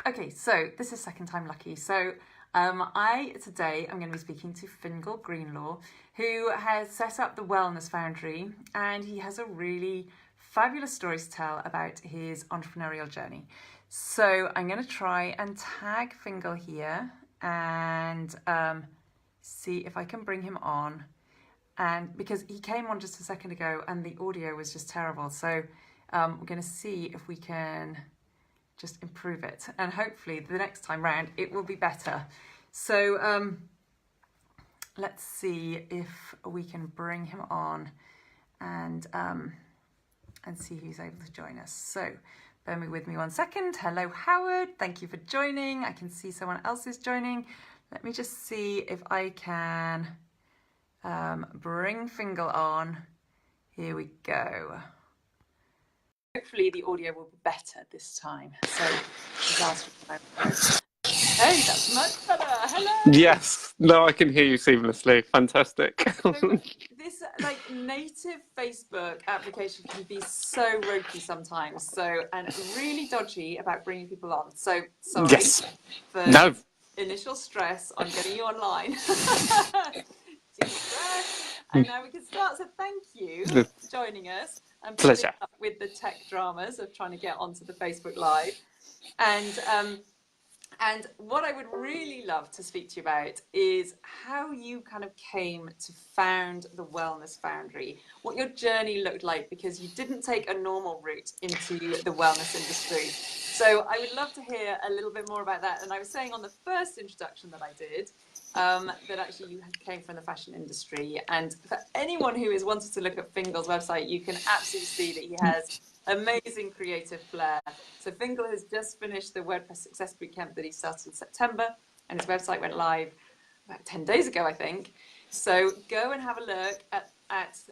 Okay, so this is second time lucky. So today I'm going to be speaking to Fiongal Greenlaw, who has set up the Wellness Foundry, and he has a really fabulous story to tell about his entrepreneurial journey. So I'm going to try and tag Fiongal here and see if I can bring him on. And because he came on just a second ago and the audio was just terrible, so we're going to see if we can just improve it, and hopefully the next time round it will be better. So let's see if we can bring him on and see who's able to join us. So bear with me 1 second. Hello Howard, thank you for joining. I can see someone else is joining. Let me just see if I can bring Fiongal on. Here we go. Hopefully the audio will be better this time. So hey, that's much better. Hello. Yes. No, I can hear you seamlessly. Fantastic. So this native Facebook application can be so ropey sometimes. So and really dodgy about bringing people on. So sorry Yes. for No. initial stress on getting you online. Deep breath. And now we can start. So thank you for joining us and putting up with the tech dramas of trying to get onto the Facebook Live. And what I would really love to speak to you about is how you kind of came to found the Wellness Foundry, what your journey looked like, because you didn't take a normal route into the wellness industry. So I would love to hear a little bit more about that. And I was saying on the first introduction that I did, that actually you came from the fashion industry. And for anyone who has wanted to look at Fiongal's website, you can absolutely see that he has amazing creative flair. So Fiongal has just finished the WordPress Success Bootcamp that he started in September, and his website went live about 10 days ago, I think. So go and have a look at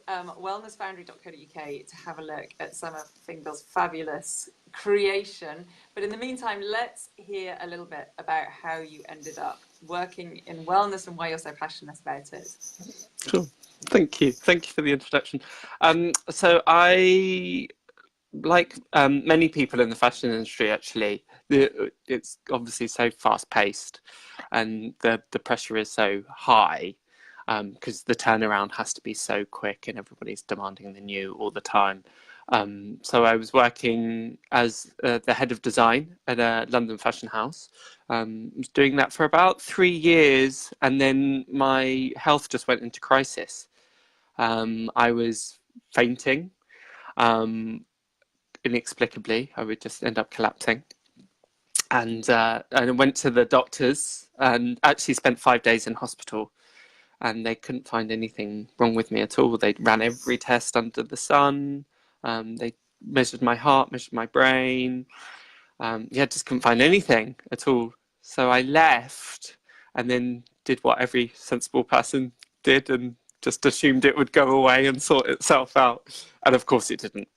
wellnessfoundry.co.uk to have a look at some of Fiongal's fabulous creation. But in the meantime, let's hear a little bit about how you ended up working in wellness and why you're so passionate about it. Sure. Thank you. Thank you for the introduction. So I, like many people in the fashion industry, actually, it's obviously so fast-paced, and the pressure is so high because the turnaround has to be so quick, and everybody's demanding the new all the time. So I was working as the head of design at a London fashion house. I was doing that for about 3 years, and then my health just went into crisis. I was fainting. Inexplicably, I would just end up collapsing, and I went to the doctors and actually spent 5 days in hospital, and they couldn't find anything wrong with me at all. They ran every test under the sun. They measured my heart, measured my brain. Just couldn't find anything at all. So I left and then did what every sensible person did and just assumed it would go away and sort itself out. And of course it didn't.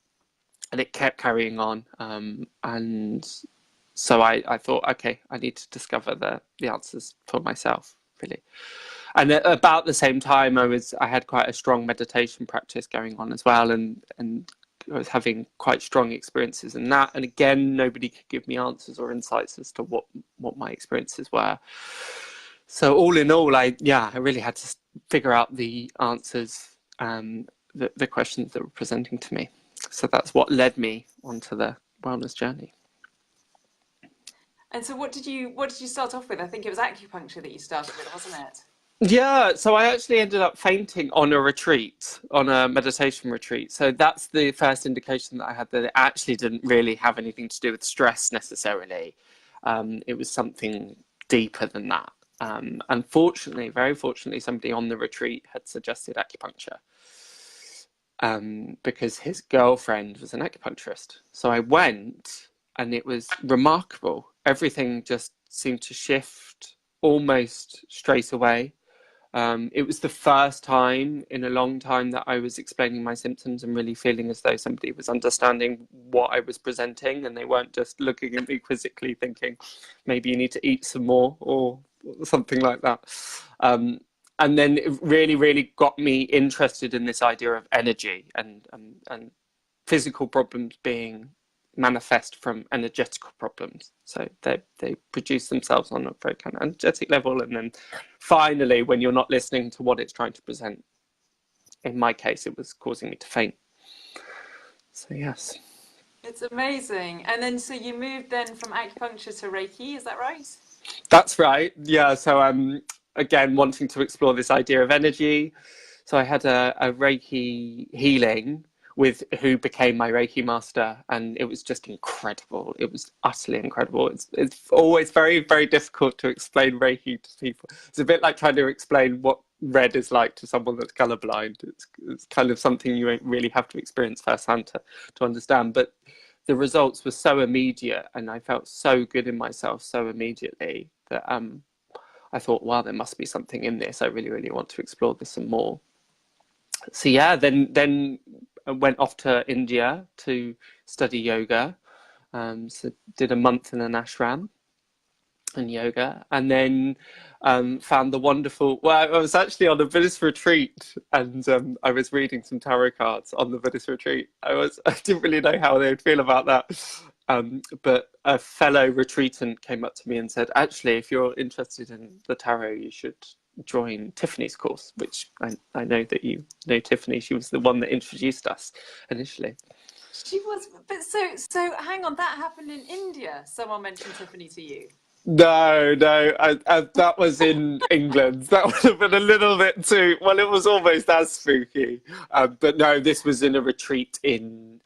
And it kept carrying on. And so I thought, okay, I need to discover the answers for myself, really. And at about the same time, I had quite a strong meditation practice going on as well, and I was having quite strong experiences in that. And again, nobody could give me answers or insights as to what my experiences were. So all in all, I really had to figure out the answers, the questions that were presenting to me. So that's what led me onto the wellness journey. And so what did you start off with? I think it was acupuncture that you started with, wasn't it? Yeah, so I actually ended up fainting on a retreat, on a meditation retreat. So that's the first indication that I had that it actually didn't really have anything to do with stress necessarily. It was something deeper than that. Unfortunately, very fortunately, somebody on the retreat had suggested acupuncture because his girlfriend was an acupuncturist. So I went, and it was remarkable. Everything just seemed to shift almost straight away. It was the first time in a long time that I was explaining my symptoms and really feeling as though somebody was understanding what I was presenting, and they weren't just looking at me quizzically thinking, maybe you need to eat some more or something like that. And then it really, really got me interested in this idea of energy and physical problems being manifest from energetical problems. So they produce themselves on a very kind of energetic level, and then finally, when you're not listening to what it's trying to present, in my case, it was causing me to faint. So yes. It's amazing. And then, so you moved then from acupuncture to Reiki, is that right? That's right. Yeah. So again, wanting to explore this idea of energy. So I had a Reiki healing with who became my Reiki master, and it was just incredible. It was utterly incredible. It's always very, very difficult to explain Reiki to people. It's a bit like trying to explain what red is like to someone that's colorblind. It's kind of something you really have to experience firsthand to understand. But the results were so immediate, and I felt so good in myself so immediately that I thought, wow, there must be something in this. I really, really want to explore this some more. So yeah, then I went off to India to study yoga. So did a month in an ashram in yoga, and then found the wonderful. Well, I was actually on a Buddhist retreat, and I was reading some tarot cards on the Buddhist retreat. I didn't really know how they would feel about that, but a fellow retreatant came up to me and said, "Actually, if you're interested in the tarot, you should join Tiffany's course," which I know that you know Tiffany. She was the one that introduced us initially. She was, but so hang on, that happened in India. Someone mentioned Tiffany to you. No, that was in England. That would have been a little bit too, well, it was almost as spooky. But no, this was in a retreat in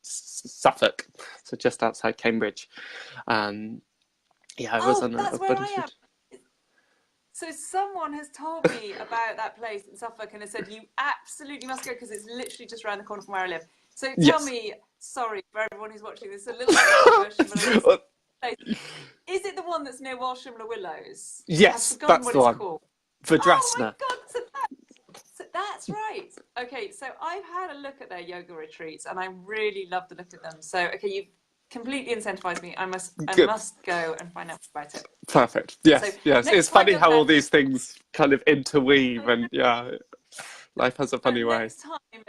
Suffolk, so just outside Cambridge. Yeah, I was on That's a where I Buddhist am. retreat. So someone has told me about that place in Suffolk and has said you absolutely must go because it's literally just around the corner from where I live. So tell Yes. me, sorry for everyone who's watching this, a little bit of controversial, but is it the one that's near Walsham Willows? I've Yes, forgotten that's what the it's one. called. Oh my Vidrasana. God, so that's right. Okay, so I've had a look at their yoga retreats and I really love the look of them. So, okay, you've completely incentivized me. I Good. must go and find out about it. Perfect. So Yes, yes. It's next time funny you're how there, all these things kind of interweave, and yeah, life has a but funny way. next time,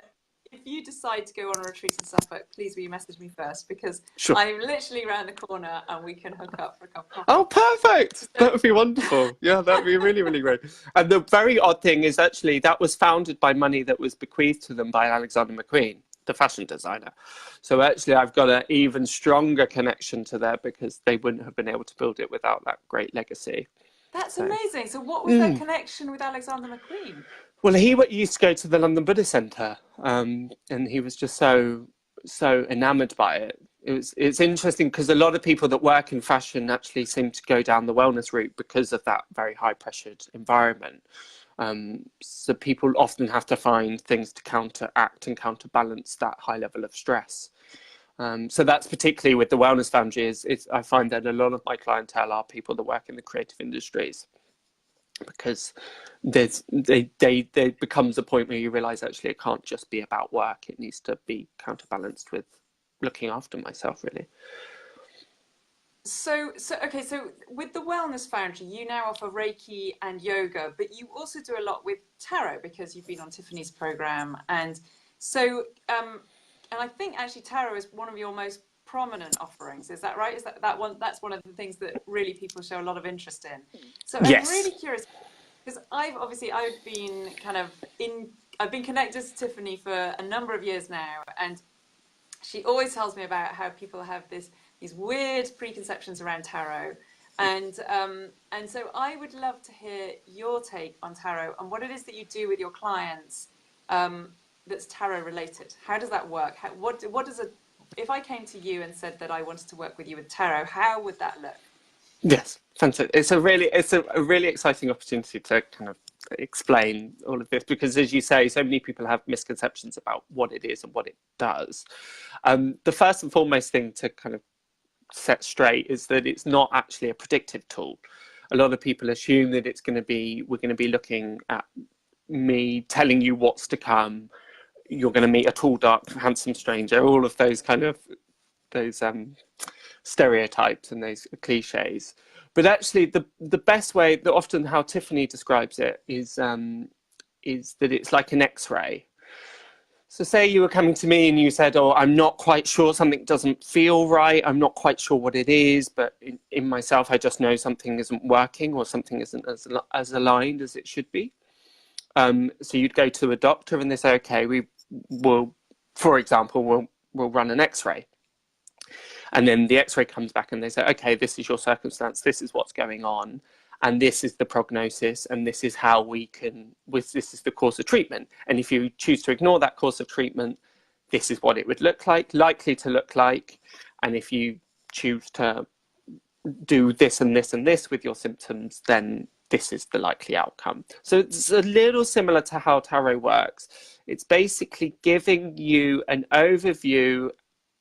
if you decide to go on a retreat in Suffolk, please will you message me first because Sure. I'm literally around the corner and we can hook up for a cup of Oh, coffee. perfect. So, That would be wonderful. Yeah, that would be really, really great. And the very odd thing is actually that was founded by money that was bequeathed to them by Alexander McQueen, the fashion designer. So actually, I've got an even stronger connection to there because they wouldn't have been able to build it without that great legacy. that's So, amazing. So what was their connection with Alexander McQueen? well, he used to go to the London Buddhist Centre, and he was just so enamored by it. It's interesting because a lot of people that work in fashion actually seem to go down the wellness route because of that very high pressured environment. So people often have to find things to counteract and counterbalance that high level of stress. So that's particularly with the wellness foundry. I find that a lot of my clientele are people that work in the creative industries because there becomes a point where you realize actually it can't just be about work. It needs to be counterbalanced with looking after myself, really. So okay, so with the Wellness Foundry, you now offer Reiki and yoga, but you also do a lot with tarot because you've been on Tiffany's program, and so and I think actually tarot is one of your most prominent offerings. Is that right? Is that one? That's one of the things that really people show a lot of interest in. So I'm Yes. really curious because I've been connected to Tiffany for a number of years now, and she always tells me about how people have these weird preconceptions around tarot, and so I would love to hear your take on tarot and what it is that you do with your clients that's tarot related. How does that work? If I came to you and said that I wanted to work with you with tarot, how would that look? Yes, fantastic. It's a really exciting opportunity to kind of explain all of this because, as you say, so many people have misconceptions about what it is and what it does. The first and foremost thing to kind of set straight is that it's not actually a predictive tool. A lot of people assume that we're going to be looking at me telling you what's to come. You're going to meet a tall, dark, handsome stranger. All of those kind of those stereotypes and those cliches. But actually, the best way, that often how Tiffany describes it, is that it's like an X-ray. So say you were coming to me and you said, oh, I'm not quite sure, something doesn't feel right, I'm not quite sure what it is, but in myself, I just know something isn't working or something isn't as aligned as it should be. So you'd go to a doctor and they say, okay, we will, for example, we'll run an X-ray. And then the X-ray comes back and they say, okay, this is your circumstance, this is what's going on, and this is the prognosis, and this is how we can, this is the course of treatment. And if you choose to ignore that course of treatment, this is what it would look like, likely to look like. And if you choose to do this and this and this with your symptoms, then this is the likely outcome. So it's a little similar to how tarot works. It's basically giving you an overview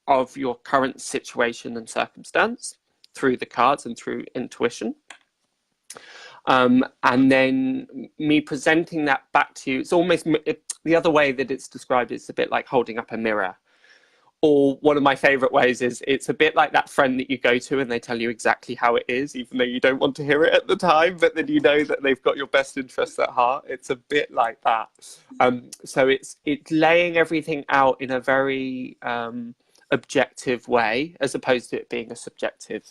of your current situation and circumstance through the cards and through intuition. And then me presenting that back to you. It's almost the other way that it's described is a bit like holding up a mirror. Or one of my favorite ways is it's a bit like that friend that you go to and they tell you exactly how it is, even though you don't want to hear it at the time, but then you know that they've got your best interests at heart. It's a bit like that. So it's laying everything out in a very objective way, as opposed to it being a subjective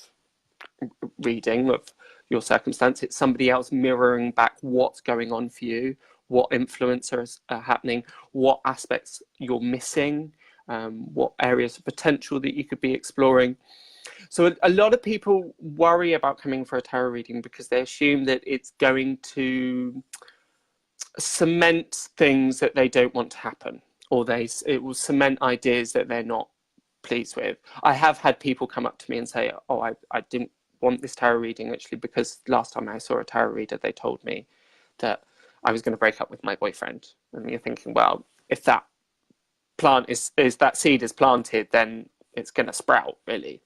reading of your circumstance. It's somebody else mirroring back what's going on for you, what influences are happening, what aspects you're missing, what areas of potential that you could be exploring. So a lot of people worry about coming for a tarot reading because they assume that it's going to cement things that they don't want to happen, or it will cement ideas that they're not pleased with. I have had people come up to me and say, oh, I didn't want this tarot reading actually because last time I saw a tarot reader, they told me that I was going to break up with my boyfriend. And you're thinking, well, if that plant is that seed is planted, then it's going to sprout, really.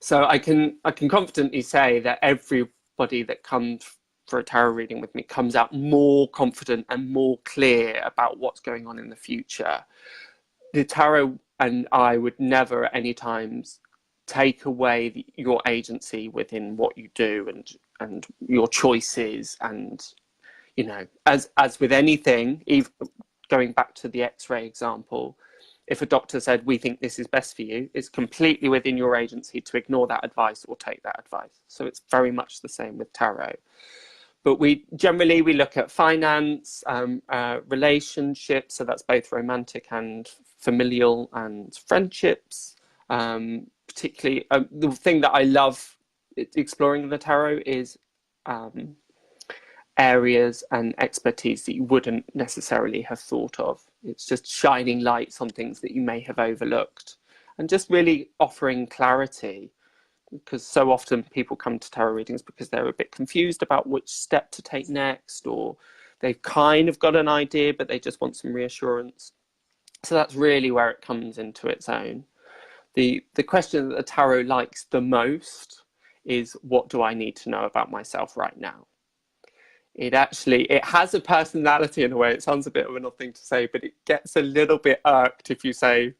So I can confidently say that everybody that comes for a tarot reading with me comes out more confident and more clear about what's going on in the future. The tarot and I would never at any times take away your agency within what you do and your choices. And you know, as with anything, even going back to the X-ray example, if a doctor said, we think this is best for you, it's completely within your agency to ignore that advice or take that advice. So it's very much the same with tarot. But we look at finance, relationships, so that's both romantic and familial and friendships. Particularly, the thing that I love exploring the tarot is areas and expertise that you wouldn't necessarily have thought of. It's just shining lights on things that you may have overlooked and just really offering clarity, because so often people come to tarot readings because they're a bit confused about which step to take next, or they've kind of got an idea but they just want some reassurance. So that's really where it comes into its own. The question that the tarot likes the most is, what do I need to know about myself right now? It has a personality in a way. It sounds a bit of an odd thing to say, but it gets a little bit irked if you say,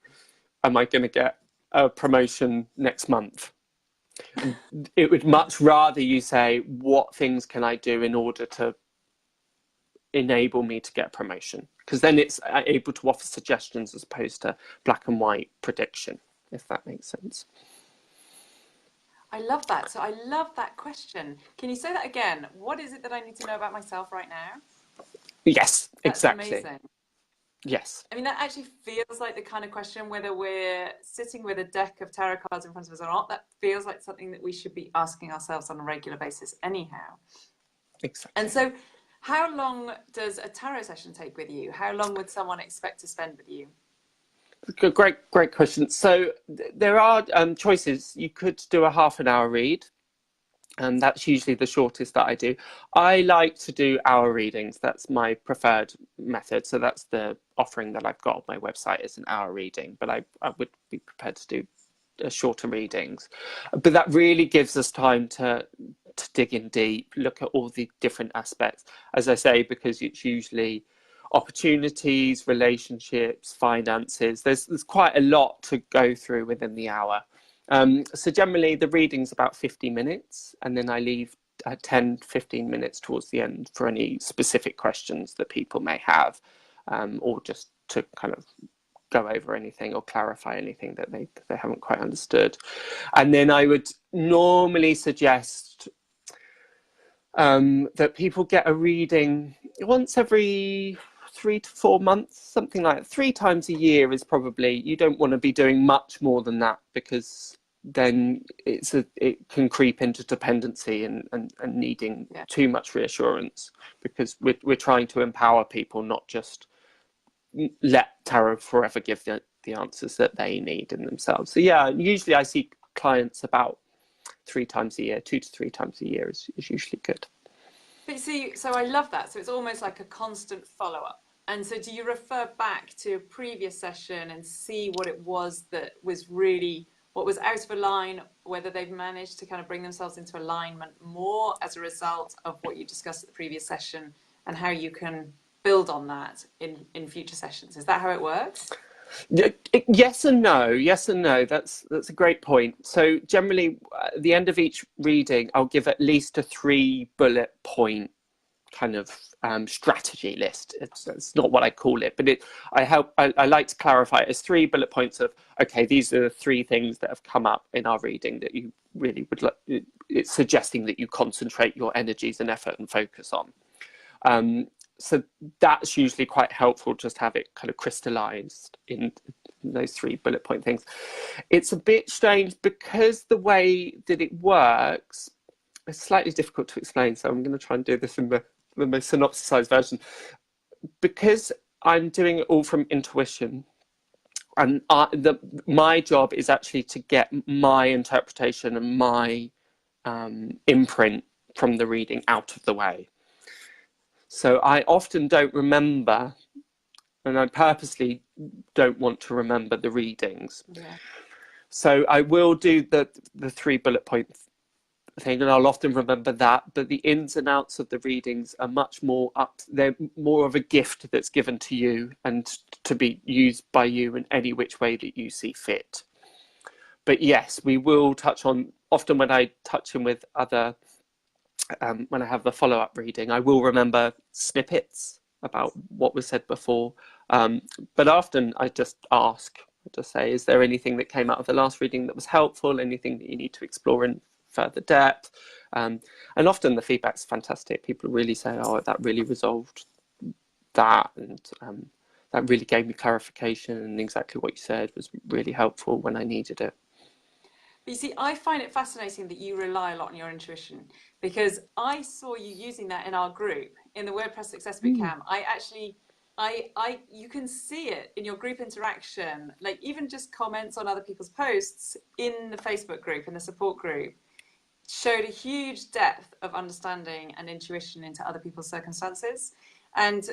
am I going to get a promotion next month? It would much rather you say, what things can I do in order to enable me to get a promotion? Because then it's able to offer suggestions as opposed to black and white prediction, if that makes sense. I love that. So I love that question. Can you say that again? What is it that I need to know about myself right now? Yes, That's exactly. Amazing. Yes. I mean, that actually feels like the kind of question, whether we're sitting with a deck of tarot cards in front of us or not, that feels like something that we should be asking ourselves on a regular basis anyhow. Exactly. And so how long does a tarot session take with you? How long would someone expect to spend with you? Great question. So there are choices. You could do a half an hour read, and that's usually the shortest that I do. I like to do hour readings. That's my preferred method. So that's the offering that I've got on my website, is an hour reading, but I would be prepared to do shorter readings. But that really gives us time to dig in deep, look at all the different aspects, as I say, because it's usually opportunities, relationships, finances. There's quite a lot to go through within the hour. So generally the reading's about 50 minutes, and then I leave 10-15 minutes towards the end for any specific questions that people may have, or just to kind of go over anything or clarify anything that they haven't quite understood. And then I would normally suggest that people get a reading once every 3 to 4 months, something like 3 times a year is probably, you don't want to be doing much more than that, because then it can creep into dependency and needing too much reassurance, because we're trying to empower people, not just let tarot forever give the answers that they need in themselves. So yeah, usually I see clients about 3 times a year, 2 to 3 times a year is usually good. But see, so I love that. So it's almost like a constant follow-up. And so do you refer back to a previous session and see what it was that was really, what was out of a line, whether they've managed to kind of bring themselves into alignment more as a result of what you discussed at the previous session, and how you can build on that in future sessions? Is that how it works? Yes and no. Yes and no. That's a great point. So generally, at the end of each reading, I'll give at least a 3 bullet point kind of strategy list. It's not what I call it, but I like to clarify it as 3 bullet points of, okay, these are the 3 things that have come up in our reading that you really would like. It's suggesting that you concentrate your energies and effort and focus on. So that's usually quite helpful, just have it kind of crystallized in those 3 bullet point things. It's a bit strange because the way that it works, it's slightly difficult to explain, so I'm going to try and do this in the most synopsisized version. Because I'm doing it all from intuition, and my job is actually to get my interpretation and my imprint from the reading out of the way. So I often don't remember, and I purposely don't want to remember the readings. Yeah. So I will do the 3 bullet point thing, and I'll often remember that, but the ins and outs of the readings are much more they're more of a gift that's given to you and to be used by you in any which way that you see fit. But yes, we will touch on, often when I touch in with other, when I have the follow-up reading, I will remember snippets about what was said before, but often I just ask, I just say, is there anything that came out of the last reading that was helpful, anything that you need to explore in further depth? And often the feedback's fantastic. People really say, oh, that really resolved that, and that really gave me clarification, and exactly what you said was really helpful when I needed it. But you see, I find it fascinating that you rely a lot on your intuition, because I saw you using that in our group, in the WordPress Success Bootcamp. You can see it in your group interaction, like even just comments on other people's posts in the Facebook group, in the support group, showed a huge depth of understanding and intuition into other people's circumstances. And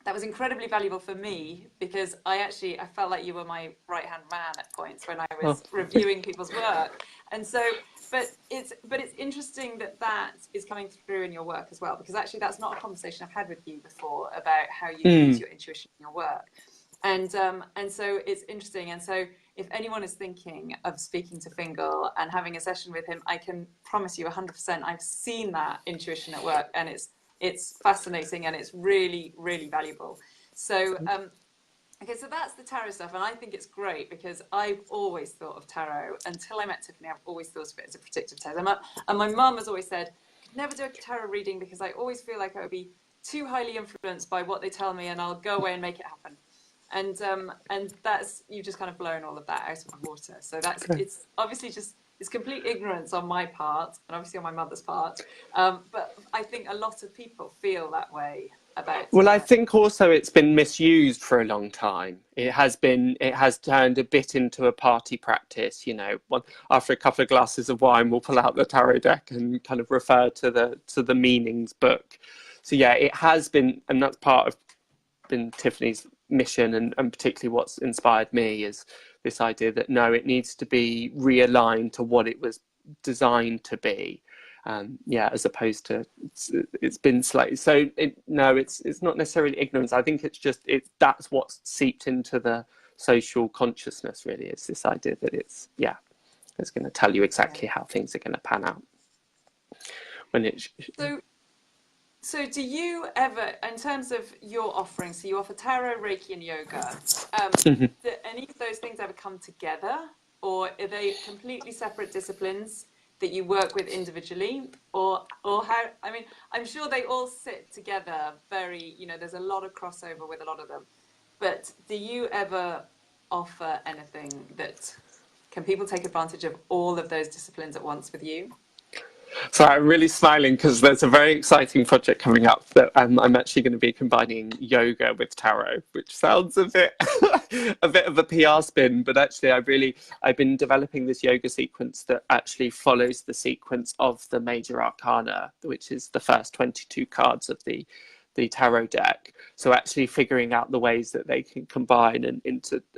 that was incredibly valuable for me, because I felt like you were my right-hand man at points when I was reviewing people's work. And so, but it's interesting that is coming through in your work as well, because actually that's not a conversation I've had with you before about how you use your intuition in your work. And so it's interesting. And so if anyone is thinking of speaking to Fiongal and having a session with him, I can promise you 100% I've seen that intuition at work, and it's fascinating, and it's really, really valuable. So, okay, so that's the tarot stuff, and I think it's great, because I've always thought of tarot, until I met Tiffany, I've always thought of it as a predictive test. And my mum has always said, I could never do a tarot reading, because I always feel like I would be too highly influenced by what they tell me, and I'll go away and make it happen. And that's, you've just kind of blown all of that out of the water. So it's obviously just, it's complete ignorance on my part, and obviously on my mother's part. But I think a lot of people feel that way about. Well, I think also it's been misused for a long time. It has turned a bit into a party practice. You know, after a couple of glasses of wine, we'll pull out the tarot deck and kind of refer to the meanings book. So yeah, it has been, and that's been Tiffany's mission, and particularly what's inspired me is this idea that no, it needs to be realigned to what it was designed to be. As opposed to it's been slightly, so it's not necessarily ignorance. I think it's just that's what's seeped into the social consciousness, really. It's this idea that it's going to tell you exactly how things are going to pan out when it So do you ever, in terms of your offerings, so you offer tarot, Reiki, and yoga, do any of those things ever come together, or are they completely separate disciplines that you work with individually, or how, I mean, I'm sure they all sit together very, there's a lot of crossover with a lot of them, but do you ever offer anything that, can people take advantage of all of those disciplines at once with you? So I'm really smiling because there's a very exciting project coming up that I'm actually going to be combining yoga with tarot, which sounds a bit a bit of a PR spin, but actually I've been developing this yoga sequence that actually follows the sequence of the major arcana, which is the first 22 cards of the tarot deck. So actually figuring out the ways that they can combine and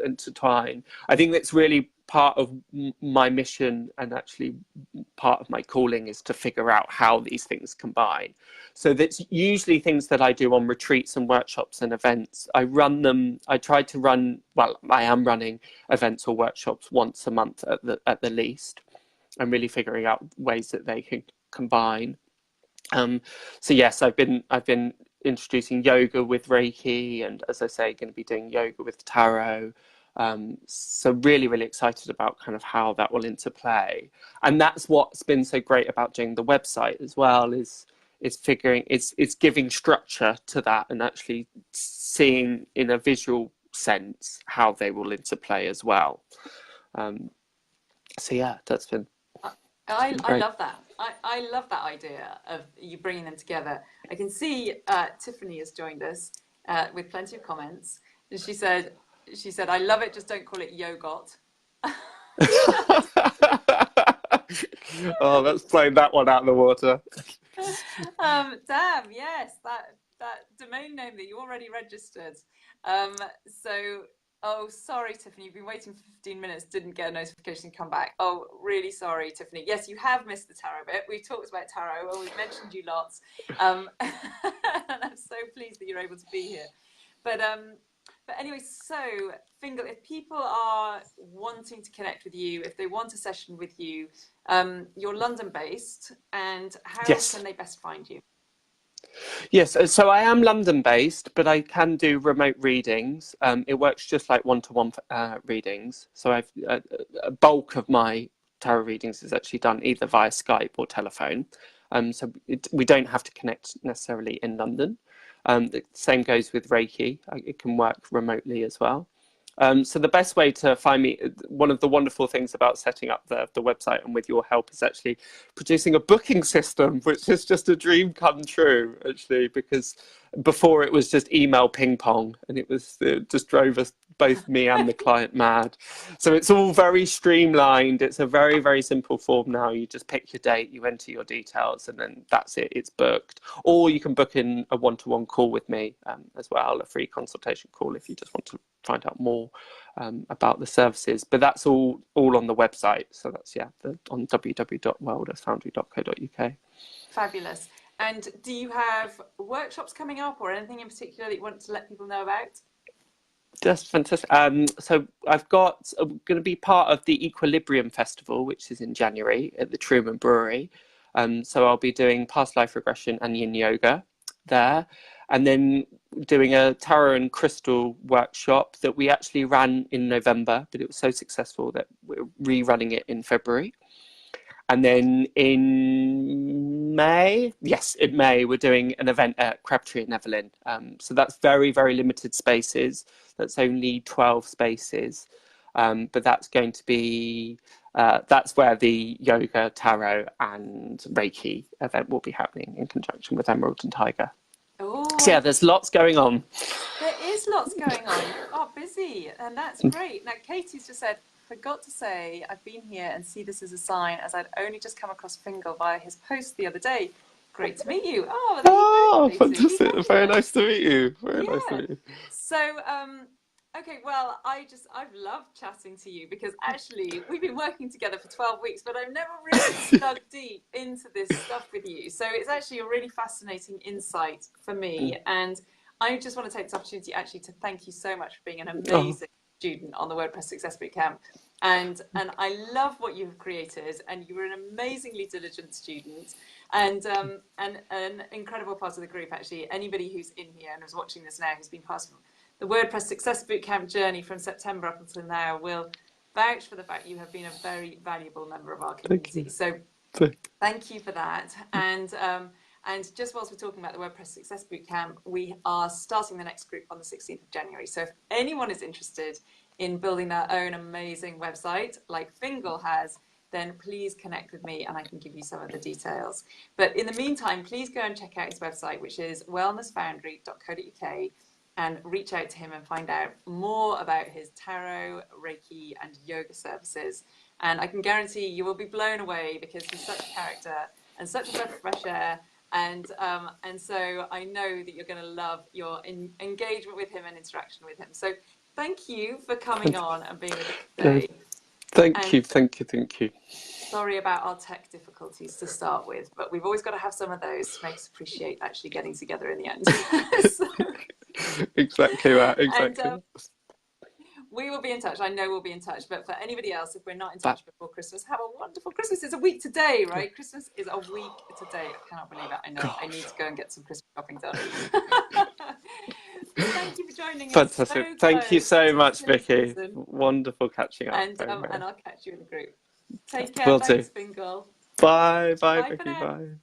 intertwine. I think that's really part of my mission, and actually part of my calling is to figure out how these things combine. So that's usually things that I do on retreats and workshops and events. I try to run, well, I am running events or workshops once a month at the least, and really figuring out ways that they can combine. So yes, I've been introducing yoga with Reiki, and as I say, going to be doing yoga with tarot. So really excited about kind of how that will interplay, and that's what's been so great about doing the website as well, is figuring, it's giving structure to that, and actually seeing in a visual sense how they will interplay as well. So yeah, that's been I great. love that. I love that idea of you bringing them together. I can see Tiffany has joined us with plenty of comments, and she said, "I love it. Just don't call it yogot." Oh, let's blow that one out of the water. Damn, yes, that domain name that you already registered. So, oh, sorry, Tiffany, you've been waiting for 15 minutes, didn't get a notification to come back. Oh, really sorry, Tiffany. Yes, you have missed the tarot bit. We've talked about tarot, well, we've mentioned you lots. And I'm so pleased that you're able to be here. But anyway, so Fingal, if people are wanting to connect with you, if they want a session with you, you're London based, and how Yes. can they best find you? Yes, so I am London based, but I can do remote readings. It works just like one-to-one readings. So a bulk of my tarot readings is actually done either via Skype or telephone. So we don't have to connect necessarily in London. The same goes with Reiki. It can work remotely as well. So the best way to find me, one of the wonderful things about setting up the website and with your help, is actually producing a booking system, which is just a dream come true, actually, because before it was just email ping pong, and it just drove us, both me and the client, mad. So it's all very streamlined. It's a very simple form now. You just pick your date, you enter your details, and then that's it. It's booked. Or you can book in a one-to-one call with me as well, a free consultation call if you just want to find out more about the services. But that's all on the website. So that's on www.wellnessfoundry.co.uk. Fabulous. And do you have workshops coming up or anything in particular that you want to let people know about? That's fantastic. So I'm going to be part of the Equilibrium Festival, which is in January at the Truman Brewery. So I'll be doing past life regression and yin yoga there, and then doing a tarot and crystal workshop that we actually ran in November, but it was so successful that we're rerunning it in February. And then in May, we're doing an event at Crabtree in Evelyn. So that's very limited spaces. That's only 12 spaces. But that's going to be, that's where the yoga, tarot and Reiki event will be happening in conjunction with Emerald and Tiger. Oh, So yeah, there's lots going on. there is lots going on. You are busy, and that's great. Now, Katie's just said, forgot to say, I've been here and see this as a sign, as I'd only just come across Fingal via his post the other day. Great to meet you. Oh, there you go, Katie. Fantastic. Very Fabulous. nice to meet you. Very nice to Yeah. meet you. So, okay, well, I've loved chatting to you because actually we've been working together for 12 weeks, but I've never really dug deep into this stuff with you. So it's actually a really fascinating insight for me. And I just want to take this opportunity actually to thank you so much for being an amazing student on the WordPress Success Bootcamp. And I love what you've created, and you were an amazingly diligent student, and an incredible part of the group. Actually, anybody who's in here and is watching this now, who's been part of the WordPress Success Bootcamp journey from September up until now, will vouch for the fact you have been a very valuable member of our community. So thank you for that. And just whilst we're talking about the WordPress Success Bootcamp, we are starting the next group on the 16th of January. So if anyone is interested in building their own amazing website like Fiongal has, then please connect with me and I can give you some of the details. But in the meantime, please go and check out his website, which is wellnessfoundry.co.uk, and reach out to him and find out more about his tarot, Reiki, and yoga services. And I can guarantee you will be blown away, because he's such a character and such a breath of fresh air. And so I know that you're going to love your engagement with him and interaction with him. So thank you for coming on and being with us today. Thank you. Sorry about our tech difficulties to start with, but we've always got to have some of those to make us appreciate actually getting together in the end. So, exactly that. Exactly. And, we will be in touch. I know we'll be in touch. But for anybody else, if we're not in touch before Christmas, have a wonderful Christmas. It's a week today, right? Christmas is a week today. I cannot believe it. I know. I need to go and get some Christmas shopping done. Thank you for joining us. Fantastic. So Thank you so much, Vicky. Season. Wonderful catching up. And I'll catch you in the group. Take care. Will Thanks, do. Fiongal. Bye, Bye Vicky. for now. Bye.